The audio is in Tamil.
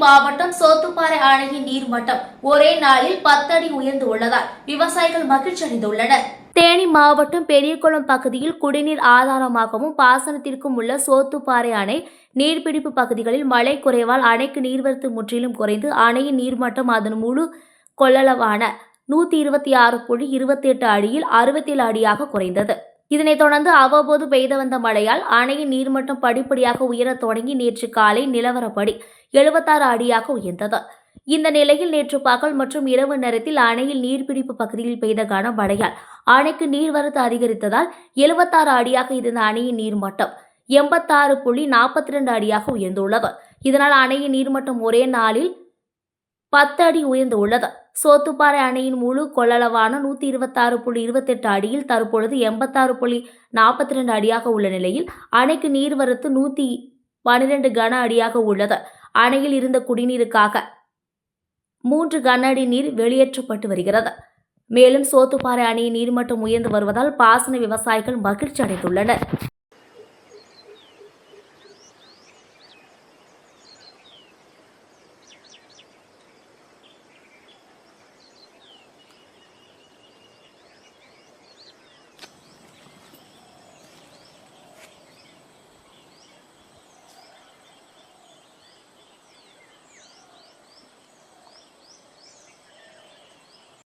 மாவட்டம் சோத்துப்பாறை அணையின் நீர்மட்டம் ஒரே நாளில் 10 அடி உயர்ந்து உள்ளதால் விவசாயிகள் மகிழ்ச்சி அடைந்துள்ளனர். தேனி மாவட்டம் பெரியகுளம் பகுதியில் குடிநீர் ஆதாரமாகவும் பாசனத்திற்கும் உள்ள சோத்துப்பாறை அணை நீர்பிடிப்பு பகுதிகளில் மழை குறைவால் அணைக்கு நீர்வரத்து முற்றிலும் குறைந்து அணையின் நீர்மட்டம் அதன் முழு கொள்ளளவான 126.28 அடியில் 67 அடியாக குறைந்தது. இதனைத் தொடர்ந்து அவ்வப்போது பெய்து வந்த மழையால் அணையின் நீர்மட்டம் படிப்படியாக உயரத் தொடங்கி நேற்று காலை நிலவரப்படி 76 அடியாக உயர்ந்தது. இந்த நிலையில் நேற்று பகல் மற்றும் இரவு நேரத்தில் அணையில் நீர்பிடிப்பு பகுதியில் பெய்த கனமழையால் அணைக்கு நீர்வரத்து அதிகரித்ததால் 76 அடியாக இருந்த அணையின் நீர்மட்டம் 86.42 அடியாக உயர்ந்துள்ளது. இதனால் அணையின் நீர்மட்டம் ஒரே நாளில் 10 அடி உயர்ந்துள்ளது. சோத்துப்பாறை அணையின் முழு கொள்ளளவான 126.28 அடியில் தற்பொழுது 86.42 அடியாக உள்ள நிலையில் அணைக்கு நீர்வரத்து 112 கன அடியாக உள்ளது. அணையில் இருந்த குடிநீருக்காக 3 கன அடி நீர் வெளியேற்றப்பட்டு வருகிறது. மேலும் சோத்துப்பாறை அணையின் நீர்மட்டம் உயர்ந்து வருவதால் பாசன விவசாயிகள் மகிழ்ச்சி அடைந்துள்ளனர்.